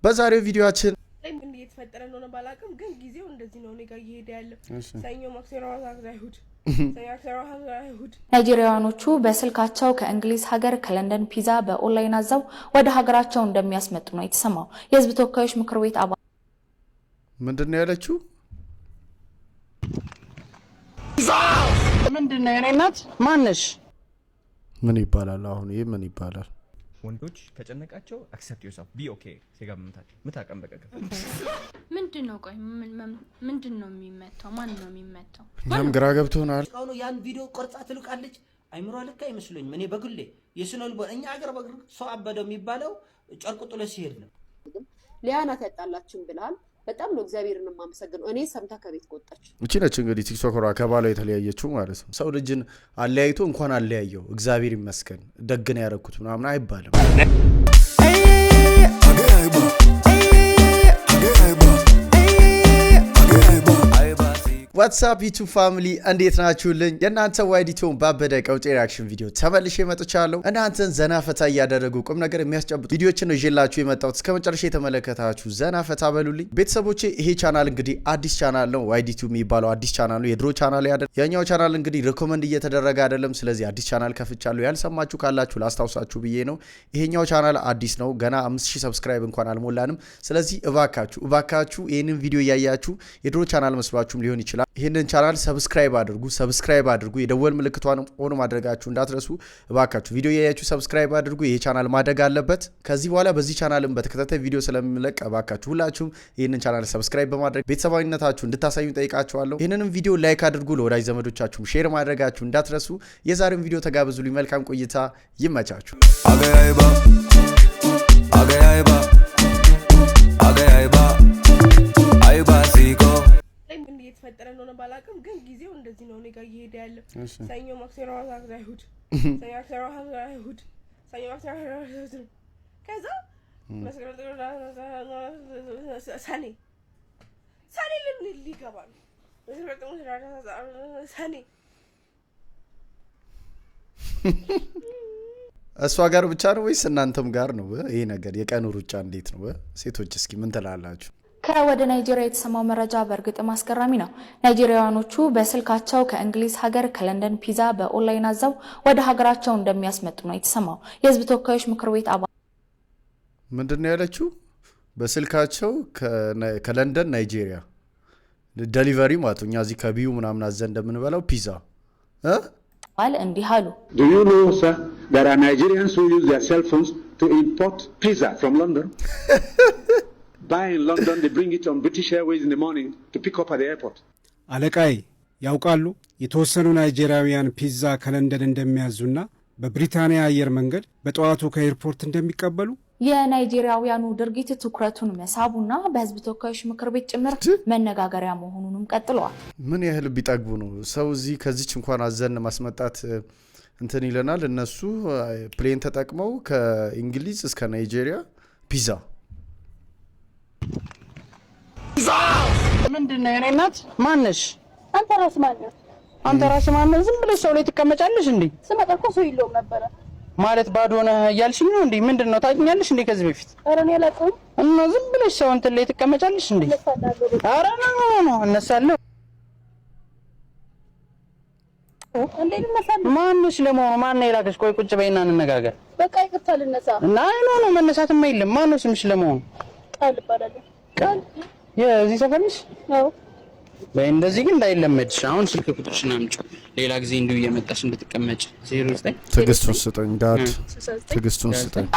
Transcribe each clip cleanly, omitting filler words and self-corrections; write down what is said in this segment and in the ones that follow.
በዛሬው ቪዲዮአችን ምን እየተፈጠረ ነው ባላቅም ግን ጊዜው እንደዚህ ነው። እኔ ጋር እየሄደ ያለው ሰኞ ማክሰኞ አይሁድ ናይጄሪያኖቹ በስልካቸው ከእንግሊዝ ሀገር ከለንደን ፒዛ በኦንላይን አዘው ወደ ሀገራቸው እንደሚያስመጡ ነው የተሰማው። የህዝብ ተወካዮች ምክር ቤት አባል ምንድነው ያለችው? ምንድነው የኔ እናት ማነሽ? ምን ይባላል አሁን? ይሄ ምን ይባላል? ወንዶች ከጨነቃቸው accept yourself be okay ሲጋምታችሁ ምታቀም በቀቀ ምንድነው? ቆይ ምንድነው የሚመታው? ማን ነው የሚመታው? እኛም ግራ ገብቶናል። አሁን ያን ቪዲዮ ቆርጻ ትልቃለች። አይምሮ ልክ አይመስለኝም። እኔ በግሌ የስነል እኛ ሀገር በግር ሰው አበደው የሚባለው ጨርቁ ጥሎ ሲሄድ ነው። ሊያናት ያጣላችን ብላል። በጣም ነው እግዚአብሔርን ማመሰግነው። እኔ ሰምታ ከቤት ቆጣች። እቺ ነች እንግዲህ ቲክቶከሯ ከባሏ የተለያየችው ማለት ነው። ሰው ልጅን አለያይቶ እንኳን አለያየው እግዚአብሔር ይመስገን ደግ ነው ያደረኩት ምናምን አይባልም። ዋትስአፕ ዩቲዩብ ፋሚሊ እንዴት ናችሁልኝ? የእናንተ ዋይዲቶን ባበደ ቀውጤ ሪአክሽን ቪዲዮ ተመልሼ መጥቻለሁ። እናንተን ዘና ፈታ እያደረጉ ቁም ነገር የሚያስጨብጡ ቪዲዮችን ነው ይዤላችሁ የመጣሁት። እስከ መጨረሻ የተመለከታችሁ ዘና ፈታ በሉልኝ ቤተሰቦቼ። ይሄ ቻናል እንግዲህ አዲስ ቻናል ነው። ዋይዲቱ የሚባለው አዲስ ቻናል ነው። የድሮ ቻናል አይደለም። ያኛው ቻናል እንግዲህ ሪኮመንድ እየተደረገ አይደለም። ስለዚህ አዲስ ቻናል ከፍቻለሁ። ያልሰማችሁ ካላችሁ ላስታውሳችሁ ብዬ ነው። ይሄኛው ቻናል አዲስ ነው። ገና 5000 ሰብስክራይብ እንኳን አልሞላንም። ስለዚህ እባካችሁ ይሄንን ቪዲዮ እያያችሁ የድሮ ቻናል መስሏችሁም ሊሆን ይችላል ይሄንን ቻናል ሰብስክራይብ አድርጉ። የደወል ምልክቷን ኦን ማድረጋችሁ እንዳትረሱ እባካችሁ። ቪዲዮ ያያችሁ ሰብስክራይብ አድርጉ። ይሄ ቻናል ማደግ አለበት። ከዚህ በኋላ በዚህ ቻናልም በተከታታይ ቪዲዮ ስለምለቅ እባካችሁ ሁላችሁም ይሄንን ቻናል ሰብስክራይብ በማድረግ ቤተሰባዊነታችሁ እንድታሳዩን ጠይቃችኋለሁ። ይሄንንም ቪዲዮ ላይክ አድርጉ። ለወዳጅ ዘመዶቻችሁ ሼር ማድረጋችሁ እንዳትረሱ። የዛሬውን ቪዲዮ ተጋብዙልኝ። መልካም ቆይታ ይመቻችሁ። ምን እየተፈጠረ ነው ባላቅም ግን ጊዜው እንደዚህ ነው። እኔ ጋር እየሄደ ያለው ሰኞ ማክሰኞ አይሁድ ከዛ ሰኔ ሊገባሉ ሰኔ እሷ ጋር ብቻ ነው ወይስ እናንተም ጋር ነው ይሄ ነገር? የቀኑ ሩጫ እንዴት ነው? ሴቶች እስኪ ምን ትላላችሁ? ከወደ ናይጄሪያ የተሰማው መረጃ በእርግጥም አስገራሚ ነው። ናይጄሪያኖቹ በስልካቸው ከእንግሊዝ ሀገር ከለንደን ፒዛ በኦንላይን አዘው ወደ ሀገራቸው እንደሚያስመጡ ነው የተሰማው። የህዝብ ተወካዮች ምክር ቤት አባል ምንድነው ያለችው? በስልካቸው ከለንደን ናይጄሪያ ዴሊቨሪ ማለት እኛ እዚህ ከቢዩ ምናምን አዘን እንደምንበላው ፒዛ እንዲህ አሉ። Do you know, sir, there are Nigerians who use their cell phones to import pizza from London? Buy in London, they bring it on British Airways in the morning to pick up at the airport. አለቃይ ያውቃሉ የተወሰኑ ናይጄሪያውያን ፒዛ ከለንደን እንደሚያዙና በብሪታንያ አየር መንገድ በጠዋቱ ከኤርፖርት እንደሚቀበሉ። የናይጄሪያውያኑ ድርጊት ትኩረቱን መሳቡና በህዝብ ተወካዮች ምክር ቤት ጭምር መነጋገሪያ መሆኑንም ቀጥለዋል። ምን ያህል ቢጠግቡ ነው ሰው እዚህ ከዚች እንኳን አዘን ማስመጣት እንትን ይለናል። እነሱ ፕሌን ተጠቅመው ከእንግሊዝ እስከ ናይጄሪያ ፒዛ። ምንድነው የኔ እናት ማነሽ? አንተ ራስህ ማን ነህ? አንተ ራስህ ማን ነህ? ዝም ብለሽ ሰው ላይ ትቀመጫለሽ እንዴ? ስመጣ እኮ ሰው ይለው ነበር ማለት ባዶ ነህ እያልሽኝ ነው እንዴ? ምንድነው ታውቂኛለሽ እንዴ ከዚህ በፊት? ኧረ እኔ አላውቅም። እና ዝም ብለሽ ሰው እንትን ላይ ትቀመጫለሽ እንዴ? ኧረ ነው እነሳለሁ። እንዴት እነሳለሁ? ማንሽ ለመሆኑ ማን ነው የላከሽ? ቆይ ቁጭ በይና እንነጋገር። በቃ ይቅርታ ልነሳ። እና ነው መነሳትም አይልም። ማን ነው ስምሽ ለመሆኑ? ቃል እባላለሁ። ቃል የዚህ ሰፈር ነሽ? አዎ። እንደዚህ ግን እንዳይለመድሽ። አሁን ስልክ ቁጥርሽን አምጪ። ሌላ ጊዜ እንዲሁ እየመጣሽ እንድትቀመጭ። 09 ትዕግስቱን ስጠኝ ዳድ፣ ትዕግስቱን ስጠኝ።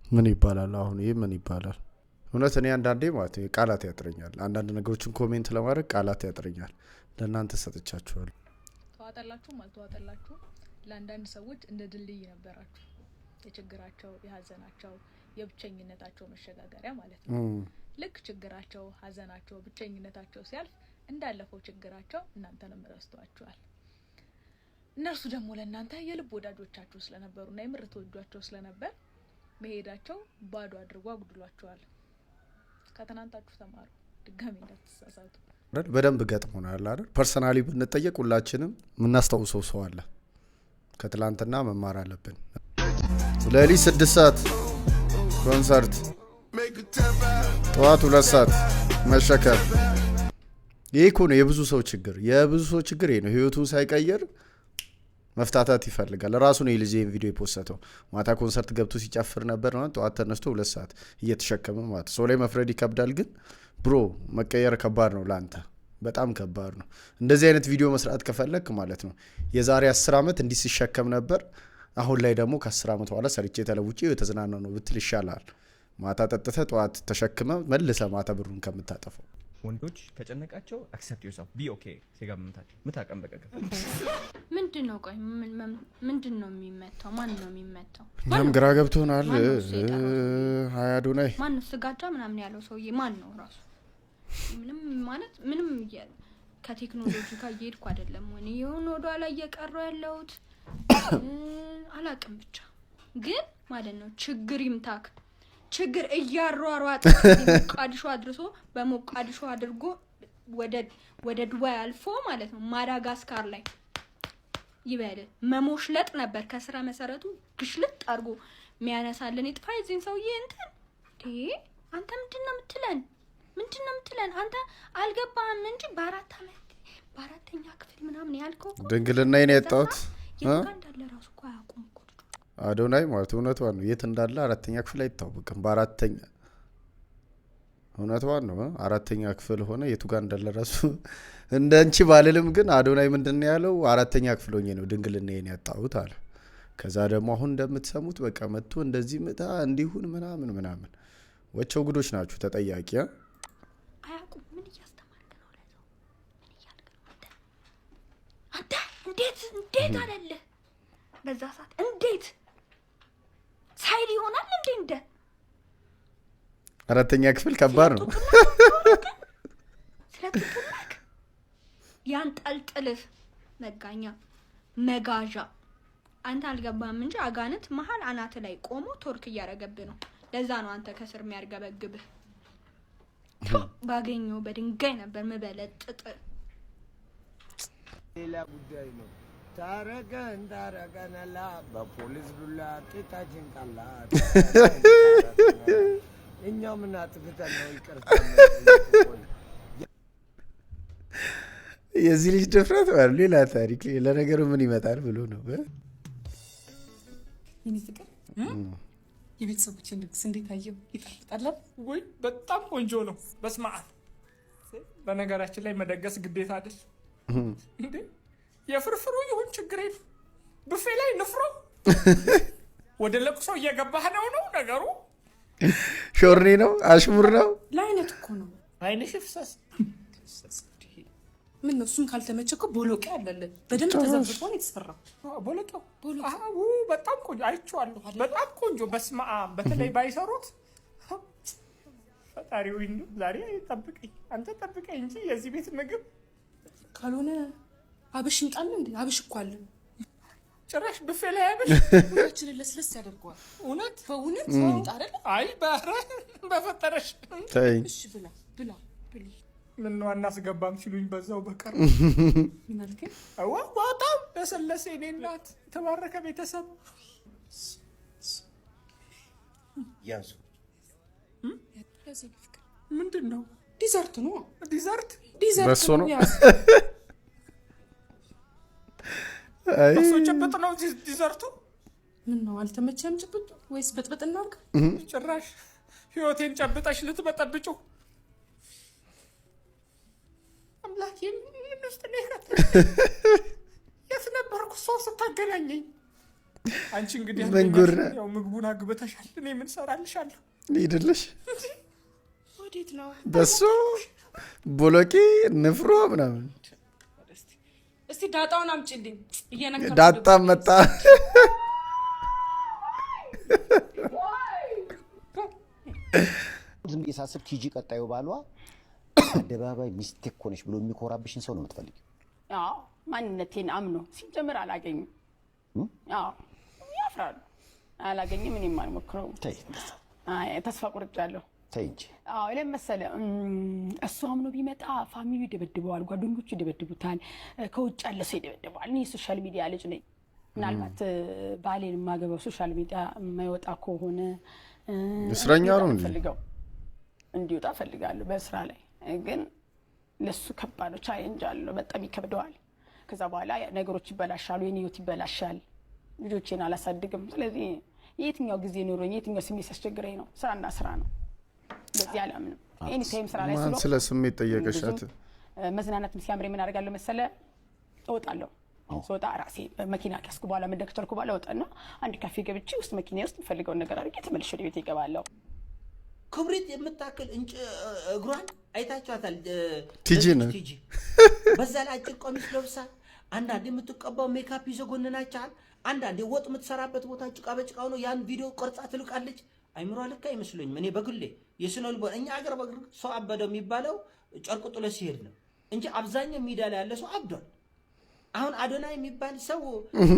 ምን ይባላል አሁን? ይሄ ምን ይባላል? እውነት እኔ አንዳንዴ ማለት ቃላት ያጥረኛል። አንዳንድ ነገሮችን ኮሜንት ለማድረግ ቃላት ያጥረኛል። ለእናንተ ሰጥቻችኋለሁ። ተዋጠላችሁም አልተዋጠላችሁም ለአንዳንድ ሰዎች እንደ ድልድይ ነበራችሁ። የችግራቸው፣ የሀዘናቸው፣ የብቸኝነታቸው መሸጋገሪያ ማለት ነው። ልክ ችግራቸው፣ ሀዘናቸው፣ ብቸኝነታቸው ሲያልፍ እንዳለፈው ችግራቸው እናንተንም ረስተዋችኋል። እነርሱ ደግሞ ለእናንተ የልብ ወዳጆቻችሁ ስለነበሩና የምር ተወዷቸው ስለነበር መሄዳቸው ባዶ አድርጎ አጉድሏቸዋል። ከተናንታችሁ ተማሩ፣ ድጋሚ እንዳትሳሳቱ። በደንብ ገጥሞናል አይደል? ፐርሰናሊ ብንጠየቅ ሁላችንም የምናስታውሰው ሰው አለ ከትላንትና መማር አለብን። ሌሊት 6 ሰዓት ኮንሰርት፣ ጠዋት 2 ሰዓት መሸከም። ይህ እኮ ነው የብዙ ሰው ችግር። የብዙ ሰው ችግር ይሄ ነው። ህይወቱን ሳይቀየር መፍታታት ይፈልጋል። ራሱ ነው የልጅ ቪዲዮ የፖስተው። ማታ ኮንሰርት ገብቶ ሲጨፍር ነበር ነው። ጠዋት ተነስቶ 2 ሰዓት እየተሸከመ ማለት ሰው ላይ መፍረድ ይከብዳል። ግን ብሮ መቀየር ከባድ ነው ለአንተ፣ በጣም ከባድ ነው። እንደዚህ አይነት ቪዲዮ መስራት ከፈለክ ማለት ነው የዛሬ 10 ዓመት እንዲህ ሲሸከም ነበር፣ አሁን ላይ ደግሞ ከ10 ዓመት በኋላ ሰርቼ ተለውጬ የተዝናናው ነው ብትል ይሻላል። ማታ ጠጥተህ ጠዋት ተሸክመ መልሰ ማታ ብሩን ከምታጠፈው። ወንዶች ከጨነቃቸው አክሰፕት ዮርሰልፍ ቢ ኦኬ ሴጋ ምታቀም በቀቀ ምንድነው? ቆይ ምንድነው የሚመታው? ማን ነው የሚመታው? እኛም ግራ ገብቶናል። ሀያ አዶናይ ማን ነው ስጋጃ ምናምን ያለው ሰውዬ ማን ነው ራሱ? ምንም ማለት ምንም ከቴክኖሎጂ ጋር እየሄድኩ አይደለም ወይ የሆነ ወደ ኋላ እየቀረው ያለሁት አላቅም። ብቻ ግን ማለት ነው ችግር ይምታክ ችግር እያሯሯጥ ሞቃዲሾ አድርሶ በሞቃዲሾ አድርጎ ወደ ዱባይ አልፎ ማለት ነው ማዳጋስካር ላይ ይበል መሞሽለጥ ነበር ከስራ መሰረቱ ግሽልጥ አድርጎ የሚያነሳልን ይጥፋ የዚህን ሰውዬ እንትን አንተ ምንድነው የምትለን አንተ አልገባህም እንጂ በአራተኛ ክፍል ምናምን ያልከው ድንግልና ይኔ ያጣሁት እንዳለ ራሱ እኮ አያውቁም እኮ አዶናይ ማለት እውነቷን ነው። የት እንዳለ 4ኛ ክፍል አይታወቅም። በአራተኛ እውነቷን ነው። 4ኛ ክፍል ሆነ የቱ ጋር እንዳለ ራሱ እንደንቺ ባልልም ግን አዶናይ ምንድነው ያለው? 4ኛ ክፍል ሆኜ ነው ድንግልና ይኔ ያጣሁት አለ። ከዛ ደግሞ አሁን እንደምትሰሙት በቃ መጥቶ እንደዚህ ምታ እንዲሁን ምናምን ወቸው ጉዶች ናችሁ ተጠያቂ። አያውቁም። ምን እያስተማርክ ነው ለሰው? ምን እያልክ ነው አንተ? እንዴት አይደለ በዛ ሰዓት እንዴት ሳይል ይሆናል እንደ 4ኛ ክፍል ከባድ ነው። ስለጥልቅ ያን ጠልጥልህ መጋኛ መጋዣ አንተ አልገባም እንጂ አጋንንት መሀል አናት ላይ ቆሞ ቶርክ እያረገብህ ነው። ለዛ ነው አንተ ከስር የሚያርገበግብህ። ባገኘው በድንጋይ ነበር መበለጥጥ። ሌላ ጉዳይ ነው። ታረቀንላ በፖሊስ ዱላ ጤታችን ቀላ እኛው ምን አጥፍተን ነው ይቅርታ። የዚህ ልጅ ድፍረት ማለት ሌላ ታሪክ ለነገሩ ምን ይመጣል ብሎ ነው። ይሄ ፍቅር የቤተሰቦችን ድግስ እንዴት አየው? ይጣፍጣል ወይ? በጣም ቆንጆ ነው። በስመ አብ። በነገራችን ላይ መደገስ ግዴታ አይደል እንዴ? የፍርፍሩ ይሁን ችግር የለም። ብፌ ላይ ንፍሮ ወደ ለቅሶ እየገባህ ነው ነገሩ። ሾርኔ ነው አሽሙር ነው። ለአይነት እኮ ነው። አይንሽ ፍሰስ ምን ነው? እሱን ካልተመቸኮ ቦሎቄ አለልን በደንብ ተዘብዝፎ ነው የተሰራው። ቦሎቄው በጣም ቆንጆ አይቼዋለሁ። በጣም ቆንጆ በስመ አብ። በተለይ ባይሰሩት ፈጣሪ ወይ ዛሬ ጠብቀኝ፣ አንተ ጠብቀኝ እንጂ የዚህ ቤት ምግብ ካልሆነ አብሽ እንጣል እንዴ? አብሽ እኮ አለ ጭራሽ ብፌ ላይ አብሽ ሁላችንን ለስለስ ያደርገዋል። እውነት በእውነት እንጣ አይደል? አይ በፈጠረሽ ተይ እሺ ብላ ምን ነው አናስገባም ሲሉኝ በዛው በቀር ምን አልከኝ? በጣም ለሰለሰ የኔ እናት የተባረከ ቤተሰብ ያዙ። ምንድን ነው? ዲዘርት ነው። ዲዘርት በሶ ነው። በሶ ጭብጥ ነው ዲዘርቱ። ምን ነው አልተመቸም ጭብጡ? ወይስ በጥብጥ እናርግ? ጭራሽ ህይወቴን ጨብጠሽ ልትበጠብጩ። አምላኬ ምን ውስጥ ነው የከተተኝ? የት ነበርኩ ሰው ስታገናኘኝ? አንቺ እንግዲህ ያው ምግቡን አግብተሻል። እኔ ምን ሰራልሻለሁ? ልሂድልሽ። ወዴት ነው? በሶ ቦሎቄ ንፍሮ ምናምን። እስቲ ዳጣውን አምጪልኝ። እየነከረ ዳጣ መጣ። ዝም ብዬ ሳስብ ቲጂ ቀጣዩ ባሏ አደባባይ ሚስቴክ ሆነሽ ብሎ የሚኮራብሽን ሰው ነው የምትፈልጊው? አዎ ማንነቴን አምኖ ሲጀምር አላገኝም። አዎ ያፍራሉ። አላገኝም። እኔም አልሞክረውም። ተይ ተስፋ ቆርጫለሁ። ተይ እንጂ። አዎ እኔም መሰለህ እሱ አምኖ ቢመጣ ፋሚሊው ይደበድበዋል፣ ጓደኞቹ ይደበድቡታል፣ ከውጭ ያለ ሰው ይደበድበዋል። እኔ ሶሻል ሚዲያ ልጅ ነኝ። ምናልባት ባሌን ማገበው ሶሻል ሚዲያ የማይወጣ ከሆነ እስረኛ ነው ፈልገው እንዲወጣ ፈልጋለሁ በስራ ላይ ግን ለሱ ከባድ ነው ቻሌንጅ አለው በጣም ይከብደዋል ከዛ በኋላ ነገሮች ይበላሻሉ የኔውት ይበላሻል ልጆቼን አላሳድግም ስለዚህ የትኛው ጊዜ ኖሮኝ የትኛው ስሜት ያስቸግረኝ ነው ስራና ስራ ነው በዚህ አላምንም ኤኒ ታይም ስራ ላይ ማን ስለ ስሜት ጠየቀሻት መዝናናትም ሲያምረኝ ምን አደርጋለሁ መሰለ እወጣለሁ ሶጣ ራሴ በመኪና ካስኩ በኋላ መደክተርኩ በኋላ ወጣና አንድ ካፌ ገብቼ ውስጥ መኪና ውስጥ ፈልገው ነገር አድርጌ ተመልሼ ወደ ቤት ይገባለሁ ክብሪት የምታክል እግሯን አይታችኋታል ቲጂ ነው በዛ ላይ አጭር ቀሚስ ለብሳ አንዳንዴ የምትቀባው ሜካፕ ይዘጎንናቻል አንዳንዴ ወጥ የምትሰራበት ቦታ ጭቃ በጭቃው ነው ያን ቪዲዮ ቀርጻ ትልቃለች አይምሮ ልክ አይመስለኝም እኔ በግሌ የስነ ልቦና እኛ አገር በግር ሰው አበደው የሚባለው ጨርቁ ጥሎ ሲሄድ ነው እንጂ አብዛኛው ሚዲያ ላይ ያለ ሰው አብዷል አሁን አዶናይ የሚባል ሰው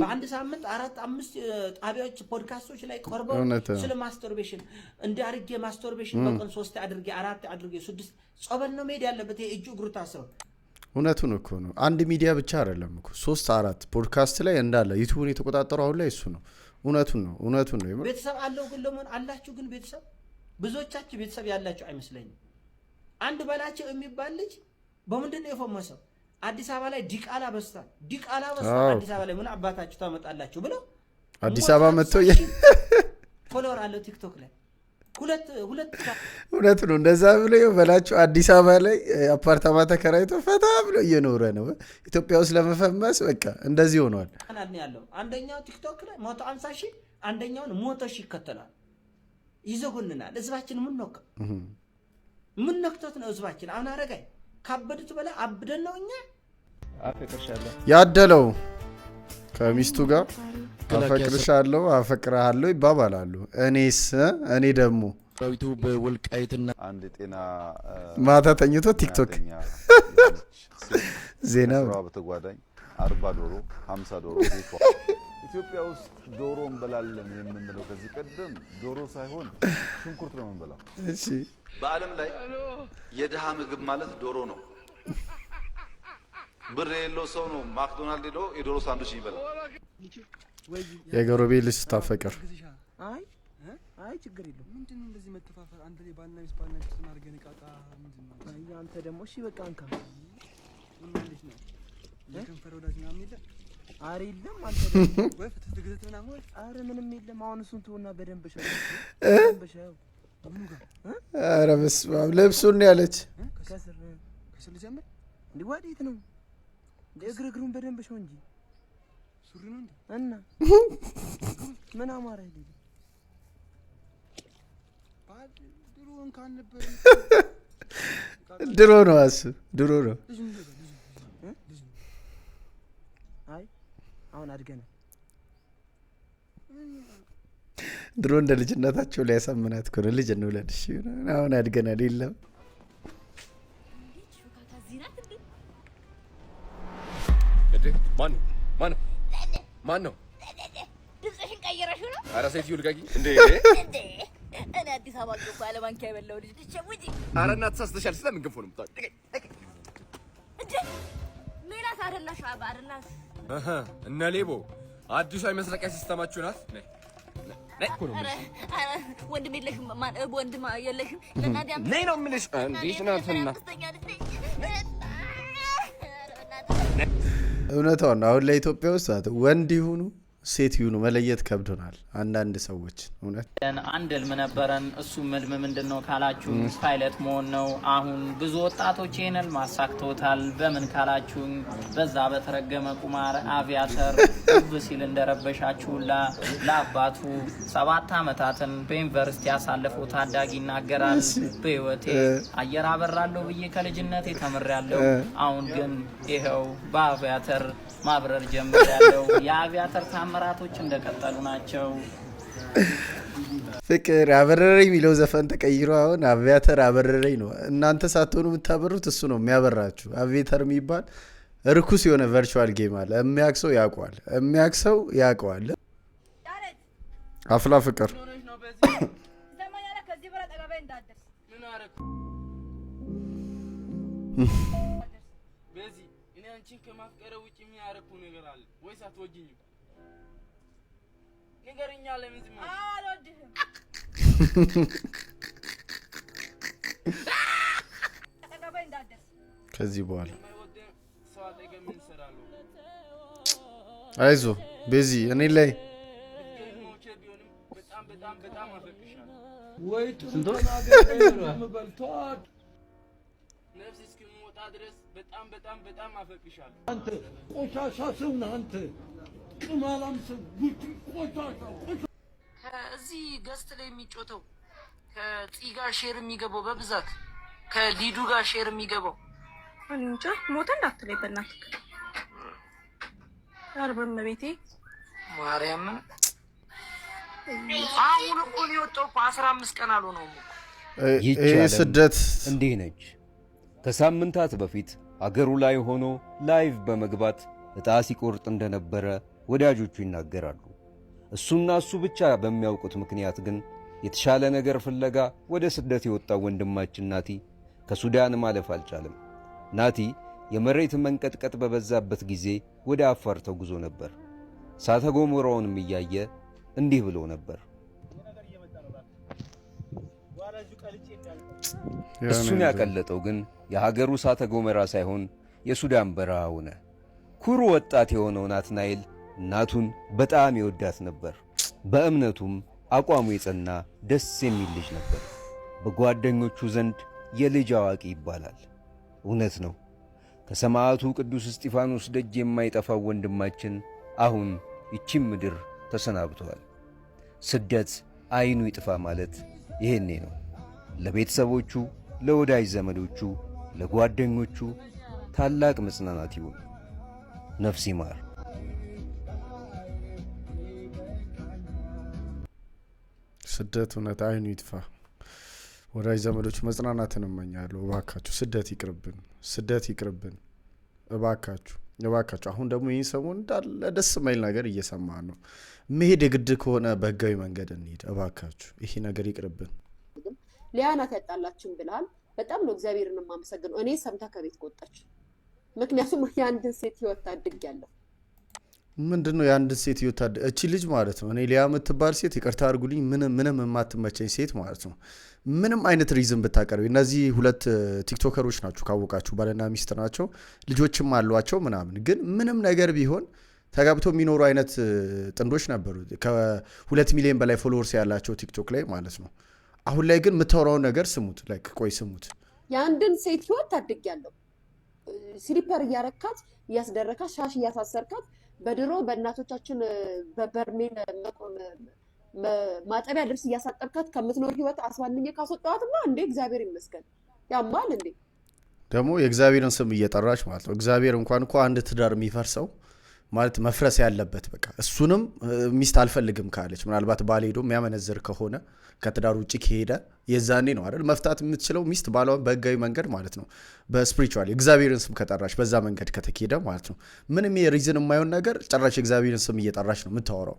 በአንድ ሳምንት 4-5 ጣቢያዎች ፖድካስቶች ላይ ቀርበው ስለ ማስተርቤሽን እንደ አርጌ ማስተርቤሽን በቀን 3 አድርጌ 4 አድርጌ 6 ጾበል ነው ሜዲያ ያለበት እጁ እግሩ ታስረው እውነቱን እኮ ነው አንድ ሚዲያ ብቻ አይደለም እኮ 3-4 ፖድካስት ላይ እንዳለ ዩቲዩብን የተቆጣጠረው አሁን ላይ እሱ ነው እውነቱን ነው ቤተሰብ አለው ግን ለምን አላችሁ ግን ቤተሰብ ብዙዎቻችሁ ቤተሰብ ያላችሁ አይመስለኝም አንድ በላቸው የሚባል ልጅ በመንደር ነው የፈመሰው አዲስ አበባ ላይ ዲቃላ በስታ አዲስ አበባ ላይ ምን አባታችሁ ታመጣላችሁ ብለው አዲስ አበባ መጥተው ፎሎወር አለው ቲክቶክ ላይ ሁለት እውነት ነው እንደዛ ብለው በላቸው አዲስ አበባ ላይ አፓርታማ ተከራይቶ ፈታ ብሎ እየኖረ ነው ኢትዮጵያ ውስጥ ለመፈመስ በቃ እንደዚህ ሆኗል አናን ያለው አንደኛው ቲክቶክ ላይ 150 ሺህ አንደኛውን 100 ሺህ ይከተላል ይዘጉንናል ህዝባችን ምን ነክቶት ነው ህዝባችን አሁን አረጋይ ካበዱት በላይ አብደን ነው እኛ አፈቅርሻለሁ ያደለው ከሚስቱ ጋር አፈቅርሻለሁ አፈቅራለሁ ይባባላሉ እኔ ደግሞ ራዊቱ በወልቃይትና አንድ ጤና ማታ ተኝቶ ቲክቶክ ዜና በተጓዳኝ 40 ዶሮ 50 ዶሮ ኢትዮጵያ ውስጥ ዶሮ እንበላለን የምንለው ከዚህ ቀደም ዶሮ ሳይሆን ሽንኩርት ነው እንበላው እሺ በአለም ላይ የድሃ ምግብ ማለት ዶሮ ነው ብር የሌለው ሰው ነው ማክዶናልድ ሄዶ የዶሮ ሳንዱች ይበላል የጎረቤት ልጅ ስታፈቅር አይ ችግር የለም ምንድነው እንደዚህ መተፋፈር አንተ ላይ ባልና ሚስት ማርገን ቃጣ ምንድነው አይ አንተ ደግሞ እሺ በቃ አንካ ምን ማለት ነው ለከንፈር ወዳጅ ምናምን የለም አረ የለም አንተ ደግሞ ወይ ፍትግዘት ምናምን አረ ምንም የለም አሁን እሱን ተውና በደንብ ሻው ምኑ ጋር አረ በስመ አብ ልብሱን ያለች ከስር ልጀምር እንዴ ወዴት ነው እግሩን በደንብ ሻው እንጂ ሱሪ ነው እንዴ እና ምን አማራ ይልኝ ድሮን ካን ነበር ድሮ ነው ድሮ ነው አይ አሁን አድገና ድሮ እንደ ልጅነታቸው ላይ ያሳምናት ኮረ ልጅ እንውለድ እሺ አሁን አድገናል የለም ማን ነው ድምፅሽን ቀይረሽው ነው ኧረ ሴትዮ ልቀቂ እንዴ እኔ አዲስ አበባ ገባ ለባንኪያ የበላው ልጅ ትቸውጂ ኧረ እናት ተሳስተሻል ስለምን ገንፎ ነው የምታውቂ እንዴ ሜላት አይደላሽ አይደላሽ እነ ሌቦ አዲሷ የመስረቂያ ሲስተማችሁ ናት ወንድም የለሽም ወንድም የለሽም ለናዲያም ነይ ነው የምልሽ እንዴት ናትና እውነታውን አሁን ለኢትዮጵያ ውስጥ ወንድ ይሁኑ ሴት ይሁኑ መለየት ከብዶናል አንዳንድ ሰዎች እውነት አንድ ህልም ነበረን እሱ ህልም ምንድነው ካላችሁ ፓይለት መሆን ነው አሁን ብዙ ወጣቶች ይሄንን ማሳክቶታል በምን ካላችሁ በዛ በተረገመ ቁማር አቪያተር ሲል እንደረበሻችሁላ ለአባቱ 7 አመታትን በዩኒቨርሲቲ ያሳለፈው ታዳጊ ይናገራል በህይወቴ አየር አበራለሁ ብዬ ከልጅነቴ ተምሬያለሁ አሁን ግን ይሄው በአቪያተር ማብረር ጀምሬያለሁ የአቪያተር ታምራቶች እንደቀጠሉ ናቸው ፍቅር አበረረኝ የሚለው ዘፈን ተቀይሮ አሁን አቪያተር አበረረኝ ነው እናንተ ሳትሆኑ የምታበሩት እሱ ነው የሚያበራችሁ አቪያተር የሚባል ርኩስ የሆነ ቨርቹዋል ጌም አለ የሚያክሰው ያውቀዋል አፍላ ፍቅር አንቺን ከማፍቀረ ውጪ ምን ያረኩ ነገር አለ ወይስ አትወጂኝም ንገረኛ ለምን ዝም አልወድህም ተቀበይ እንዳደስ ከዚህ በኋላ አይዞ ቤዚ እኔ ላይ በጣም አፈቅርሻለሁ ወይ ጥሩ ተናገር መበልቷት ነፍስ እስኪሞታ ድረስ በጣም አፈቅርሻለሁ አንተ ቆሻሻ ሰው ነህ አንተ ቅማላም ሰው ጉቲ ቆሻሻ ከዚህ ገስት ላይ የሚጮተው ከጽጋ ጋር ሼር የሚገባው በብዛት ከሊዱ ጋር ሼር የሚገባው እኔ እንጃ ሞተ እንዳትለኝ በእናትህ አርበም ቤቴ ማርያም አሁን እኮ ነው የወጣው 15 ቀን አልሆነውም ይህ ስደት እንዲህ ነች ከሳምንታት በፊት አገሩ ላይ ሆኖ ላይቭ በመግባት እጣ ሲቆርጥ እንደነበረ ወዳጆቹ ይናገራሉ እሱና እሱ ብቻ በሚያውቁት ምክንያት ግን የተሻለ ነገር ፍለጋ ወደ ስደት የወጣው ወንድማችን ናቲ ከሱዳን ማለፍ አልቻለም ናቲ የመሬት መንቀጥቀጥ በበዛበት ጊዜ ወደ አፋር ተጉዞ ነበር እሳተ ገሞራውንም እያየ እንዲህ ብሎ ነበር እሱን ያቀለጠው ግን የሀገሩ እሳተ ገሞራ ሳይሆን የሱዳን በረሃ ሆነ ኩሩ ወጣት የሆነው ናትናኤል እናቱን በጣም ይወዳት ነበር በእምነቱም አቋሙ የጸና ደስ የሚል ልጅ ነበር በጓደኞቹ ዘንድ የልጅ አዋቂ ይባላል እውነት ነው ከሰማዕቱ ቅዱስ እስጢፋኖስ ደጅ የማይጠፋው ወንድማችን አሁን ይቺም ምድር ተሰናብቷል ስደት አይኑ ይጥፋ ማለት ይሄኔ ነው ለቤተሰቦቹ ለወዳጅ ዘመዶቹ ለጓደኞቹ ታላቅ መጽናናት ይሁን ነፍስ ይማር ስደት እውነት አይኑ ይጥፋ ወዳጅ ዘመዶች መጽናናትን እመኛለሁ እባካችሁ ስደት ይቅርብን እባካችሁ አሁን ደግሞ ይህን ሰሞን እንዳለ ደስ የማይል ነገር እየሰማን ነው መሄድ የግድ ከሆነ በህጋዊ መንገድ እንሂድ እባካችሁ ይሄ ነገር ይቅርብን ሊያናት ያጣላችን ብላል በጣም ነው እግዚአብሔርን ማመሰግነው እኔ ሰምታ ከቤት ቆጣች ምክንያቱም የአንድ ሴት ህይወት ታድጊያለሁ ምንድነው የአንድ ሴት ህይወት እቺ ልጅ ማለት ነው እኔ ሊያ የምትባል ሴት ይቅርታ አድርጉልኝ ምንም የማትመቸኝ ሴት ማለት ነው ምንም አይነት ሪዝን ብታቀርብ እነዚህ ሁለት ቲክቶከሮች ናቸው ካወቃችሁ ባለና ሚስት ናቸው ልጆችም አሏቸው ምናምን ግን ምንም ነገር ቢሆን ተጋብተው የሚኖሩ አይነት ጥንዶች ነበሩ ከ2 ሚሊዮን በላይ ፎሎወርስ ያላቸው ቲክቶክ ላይ ማለት ነው አሁን ላይ ግን የምታወራው ነገር ስሙት ላይክ ቆይ ስሙት የአንድን ሴት ህይወት ታድጊያለሁ ስሊፐር እያረካት እያስደረካት ሻሽ እያሳሰርካት በድሮ በእናቶቻችን በበርሜል ማጠቢያ ልብስ እያሳጠብካት ከምትኖር ህይወት አስዋንኜ ካስወጣዋትማ እንዴ እግዚአብሔር ይመስገን ያማል እንዴ ደግሞ የእግዚአብሔርን ስም እየጠራች ማለት ነው እግዚአብሔር እንኳን እኮ አንድ ትዳር የሚፈርሰው ማለት መፍረስ ያለበት በቃ እሱንም ሚስት አልፈልግም ካለች ምናልባት ባል ሄዶ የሚያመነዝር ከሆነ ከትዳር ውጪ ከሄደ የዛኔ ነው አይደል መፍታት የምትችለው ሚስት ባሏን በህጋዊ መንገድ ማለት ነው በስፒሪቹዋል እግዚአብሔርን ስም ከጠራች በዛ መንገድ ከተኬደ ማለት ነው ምንም የሪዝን የማይሆን ነገር ጨራሽ እግዚአብሔርን ስም እየጠራች ነው የምታወራው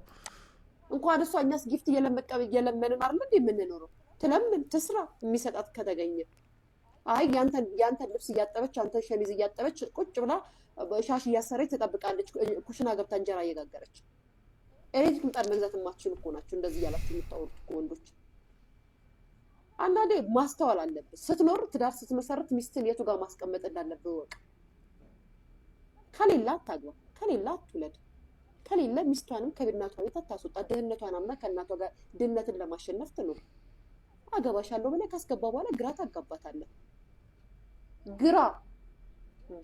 እንኳን እሷ እኛስ ጊፍት እየለመንን አይደል እንዴ የምንኖረው ትለምን ትስራ የሚሰጣት ከተገኘ አይ ያንተን ልብስ እያጠበች አንተን ሸሚዝ እያጠበች ቁጭ ብላ ሻሽ እያሰረች ተጠብቃለች ኩሽና ገብታ እንጀራ እየጋገረች ኤሌክትሪክ ምጣድ መግዛት የማትችሉ እኮ ናቸው እንደዚህ ያላችሁ የምታወሩት ወንዶች አንዳንዴ ማስተዋል አለብህ ስትኖር ትዳር ስትመሰረት ሚስትን የቱ ጋር ማስቀመጥ እንዳለብህ ወቅ ከሌላ አታግባ ከሌላ አትውለድ ከሌላ ሚስቷንም ከብናቷ ቤት አታስወጣ ድህነቷን አምና ከእናቷ ጋር ድህነትን ለማሸነፍ ትኖር አገባሻለሁ ብለህ ካስገባ በኋላ ግራ ታጋባታለህ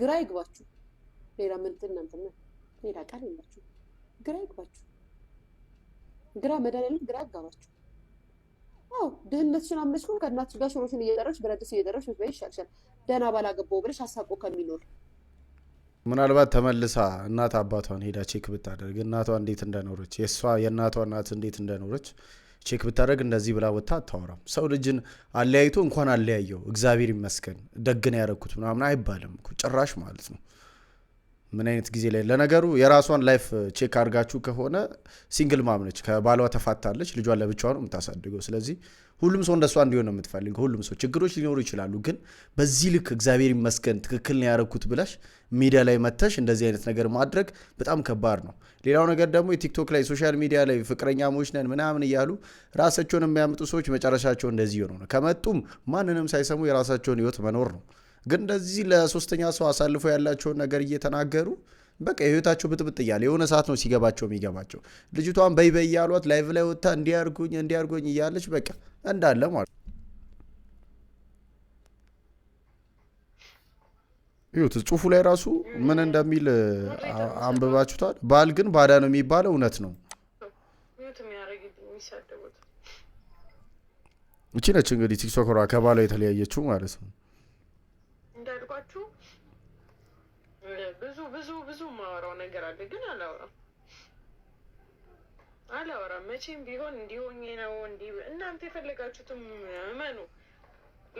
ግራ ይግባችሁ ሌላ ምን እናንተ ሌላ ቃል የላችሁ ግራ ይግባችሁ ግራ መዳለል ግራ ያጋባችሁ አው ድህነትሽን አምነሽው ከእናትሽ ጋር ሽሮሽን እየደረሽ በረድስ እየደረሽ ወይ ይሻልሻል ደና ባላገባው ብለሽ አሳቆ ከሚኖር ምናልባት ተመልሳ እናት አባቷን ሄዳ ቼክ ብታደርግ እናቷ እንዴት እንደኖረች የእናቷ እናት እንዴት እንደኖረች ቼክ ብታደርግ እንደዚህ ብላ ወጣ አታወራም ሰው ልጅን አለያይቶ እንኳን አለያየው እግዚአብሔር ይመስገን ደግነ ያረኩት ምናምን አይባልም እኮ ጭራሽ ማለት ነው ምን አይነት ጊዜ ላይ ለነገሩ የራሷን ላይፍ ቼክ አድርጋችሁ ከሆነ ሲንግል ማምነች ከባሏ ተፋታለች ልጇን ለብቻዋ ነው የምታሳድገው ስለዚህ ሁሉም ሰው እንደሷ እንዲሆን ነው የምትፈልገው ሁሉም ሰው ችግሮች ሊኖሩ ይችላሉ ግን በዚህ ልክ እግዚአብሔር ይመስገን ትክክል ነው ያረኩት ብላሽ ሚዲያ ላይ መተሽ እንደዚህ አይነት ነገር ማድረግ በጣም ከባድ ነው ሌላው ነገር ደግሞ የቲክቶክ ላይ ሶሻል ሚዲያ ላይ ፍቅረኛሞች ነን ምናምን እያሉ ራሳቸውን የሚያመጡ ሰዎች መጨረሻቸው እንደዚህ ነው ከመጡም ማንንም ሳይሰሙ የራሳቸውን ህይወት መኖር ነው ግን እንደዚህ ለሶስተኛ ሰው አሳልፎ ያላቸውን ነገር እየተናገሩ በቃ ህይወታቸው ብጥብጥ እያለ የሆነ ሰዓት ነው ሲገባቸው የሚገባቸው ልጅቷን በይ ያሏት ላይቭ ላይ ወጣ እንዲያርጉኝ እያለች በቃ እንዳለ ማለት ይሁት ጽሁፉ ላይ ራሱ ምን እንደሚል አንብባችሁታል ባል ግን ባዳ ነው የሚባለው እውነት ነው እቺ ነች እንግዲህ ቲክቶከሯ ከባሏ የተለያየችው ማለት ነው እንዳልኳችሁ ብዙ ማወራው ነገር አለ ግን አላወራም መቼም ቢሆን እንዲሆኝ ነው እናንተ የፈለጋችሁትም እመኑ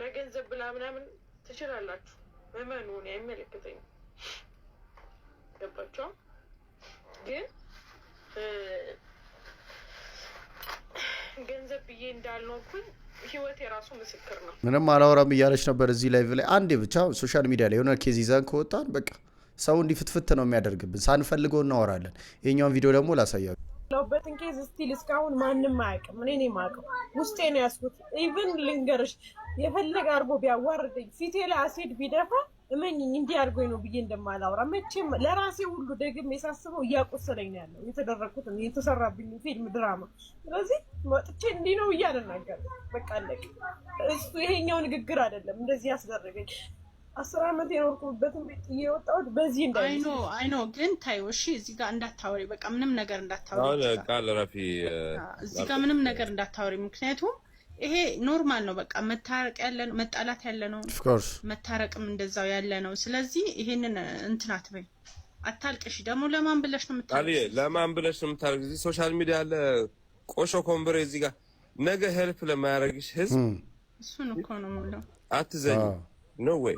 ለገንዘብ ብላ ምናምን ትችላላችሁ እመኑ እኔ አይመለከተኝም ገባችሁ ግን ገንዘብ ብዬ እንዳልኖርኩኝ ህይወት የራሱ ምስክር ነው ምንም አላወራም እያለች ነበር እዚህ ላይቭ ላይ አንዴ ብቻ ሶሻል ሚዲያ ላይ የሆነ ኬዝ ይዘን ከወጣን በቃ ሰው እንዲፍትፍት ነው የሚያደርግብን ሳንፈልገው እናወራለን ይሄኛውን ቪዲዮ ደግሞ ላሳያችሁ ለውበትን ኬዝ ስቲል እስካሁን ማንንም አያውቅም እኔ ነኝ የማውቀው ውስጤ ነው ያስኩት ኢቭን ልንገርሽ የፈለገ አርጎ ቢያዋርደኝ ፊቴ ላይ አሲድ ቢደፋ እመኝኝ እንዲህ አድርጎኝ ነው ብዬ እንደማላወራ መቼም ለራሴ ሁሉ ደግሜ ሳስበው እያቆሰለኝ ነው ያለው የተደረኩት የተሰራብኝ ፊልም ድራማ ስለዚህ ወጥቼ እንዲህ ነው እያልናገር በቃ አለቀ እሱ ይሄኛው ንግግር አይደለም እንደዚህ ያስደረገኝ 10 ዓመት የኖርኩበትን ቤት እየወጣሁት በዚህ እንዳይኖ አይኖ ግን ታዩ እሺ እዚህ ጋር እንዳታወሪ በቃ ምንም ነገር እንዳታወሪ አሁን ቃል ረፊ እዚህ ጋር ምንም ነገር እንዳታወሪ ምክንያቱም ይሄ ኖርማል ነው በቃ መታረቅ ያለ ነው መጣላት ያለ ነው ኦፍ ኮርስ መታረቅም እንደዛው ያለ ነው ስለዚህ ይሄንን እንትናት በይ አታልቅሽ ደግሞ ለማን ብለሽ ነው የምታልቅሽ ለማን ብለሽ ነው የምታልቅሽ እዚህ ሶሻል ሚዲያ አለ ቆሾ ኮምብሬ እዚህ ጋር ነገ ሄልፕ ለማያረግሽ ህዝብ እሱን እኮ ነው የምለው አትዘኝ ኖ ዌይ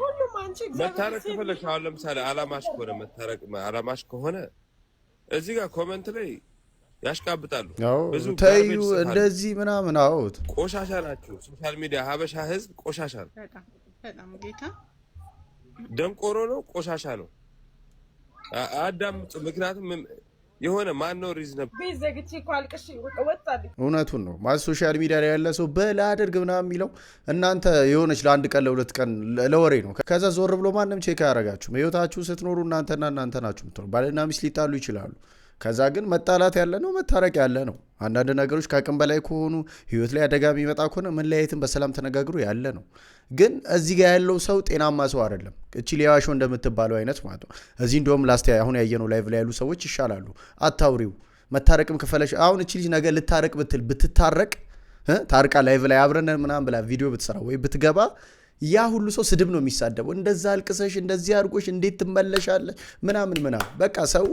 ሁሉም አንቺ መታረቅ ከፈለሽ አሁን ለምሳሌ አላማሽ ከሆነ መታረቅ አላማሽ ከሆነ እዚህ ጋር ኮሜንት ላይ ያሽቃብጣሉ ብዙ ታዩ እንደዚህ ምናምን አውት ቆሻሻ ናችሁ ሶሻል ሚዲያ ሀበሻ ህዝብ ቆሻሻ ነው በጣም ጌታ ደንቆሮ ነው ቆሻሻ ነው አዳምጡ ምክንያቱም የሆነ ማን ነው ሪዝን በዘግቼ ቋልቅሽ ወጣልኝ እውነቱን ነው ማለት ሶሻል ሚዲያ ላይ ያለ ሰው በላ አድርግ ምናምን የሚለው እናንተ የሆነች ለአንድ ቀን ለሁለት ቀን ለወሬ ነው ከዛ ዞር ብሎ ማንንም ቼክ አያረጋችሁም ህይወታችሁ ስትኖሩ እናንተ ናችሁ የምትኖሩ ባልና ሚስት ሊጣሉ ይችላሉ ከዛ ግን መጣላት ያለ ነው መታረቅ ያለ ነው አንዳንድ ነገሮች ከአቅም በላይ ከሆኑ ህይወት ላይ አደጋ የሚመጣ ከሆነ መለያየትን በሰላም ተነጋግሩ ያለ ነው ግን እዚህ ጋር ያለው ሰው ጤናማ ሰው አይደለም እቺ ሊያዋሾ እንደምትባለው አይነት ማለት ነው እዚህ እንደውም ላስት አሁን ያየነው ላይቭ ላይ ያሉ ሰዎች ይሻላሉ አታውሪው መታረቅም ከፈለሽ አሁን እቺ ልጅ ነገር ልታረቅ ብትታረቅ ታርቃ ላይቭ ላይ አብረን ምናምን ብላ ቪዲዮ ብትሰራ ወይ ብትገባ ያ ሁሉ ሰው ስድብ ነው የሚሳደበው እንደዛ አልቅሰሽ እንደዚህ አርጎሽ እንዴት ትመለሻለሽ ምናምን በቃ ሰው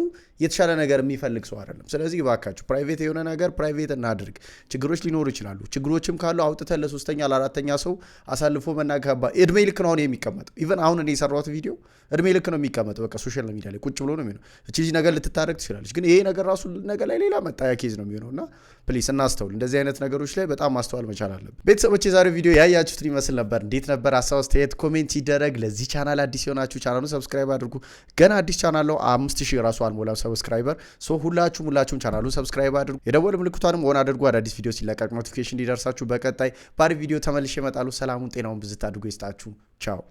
የተሻለ ነገር የሚፈልግ ሰው አይደለም ስለዚህ ባካችሁ ፕራይቬት የሆነ ነገር ፕራይቬት እናድርግ ችግሮች ሊኖሩ ይችላሉ ችግሮችም ካሉ አውጥተን ለሶስተኛ ለአራተኛ ሰው አሳልፎ መናገባ እድሜ ልክ ነው የሚቀመጠው ኢቭን አሁን እኔ የሰራሁት ቪዲዮ እድሜ ልክ ነው የሚቀመጠው በቃ ሶሻል ሚዲያ ላይ ቁጭ ብሎ ነው የሚሆነው እቺ ልጅ ነገር ልትታረቅ ትችላለች ግን ይሄ ነገር ራሱ ነገር ላይ ሌላ መጣያ ኬዝ ነው የሚሆነውና ፕሊስ እናስተውል እንደዚህ አይነት ነገሮች ላይ በጣም ማስተዋል መቻል አለብን ቤተሰቦች የዛሬው ቪዲዮ ያያችሁትን ይመስል ነበር እንዴት ነበር ሀሳብ አስተያየት ኮሜንት ይደረግ ለዚህ ቻናል አዲስ የሆናችሁ ቻናሉን ሰብስክራይብ አድርጉ ገና አዲስ ቻናል ነው 5000 ራሱ አልሞላም ሰብስክራይበር ሶ ሁላችሁም ቻናሉን ሰብስክራይብ አድርጉ የደወል ምልክቷንም ኦን አድርጉ አዳዲስ ቪዲዮ ሲለቀቅ ኖቲፊኬሽን እንዲደርሳችሁ በቀጣይ ባሪ ቪዲዮ ተመልሼ እመጣለሁ ሰላሙን ጤናውን ብዝት አድርጎ ይስጣችሁ ቻው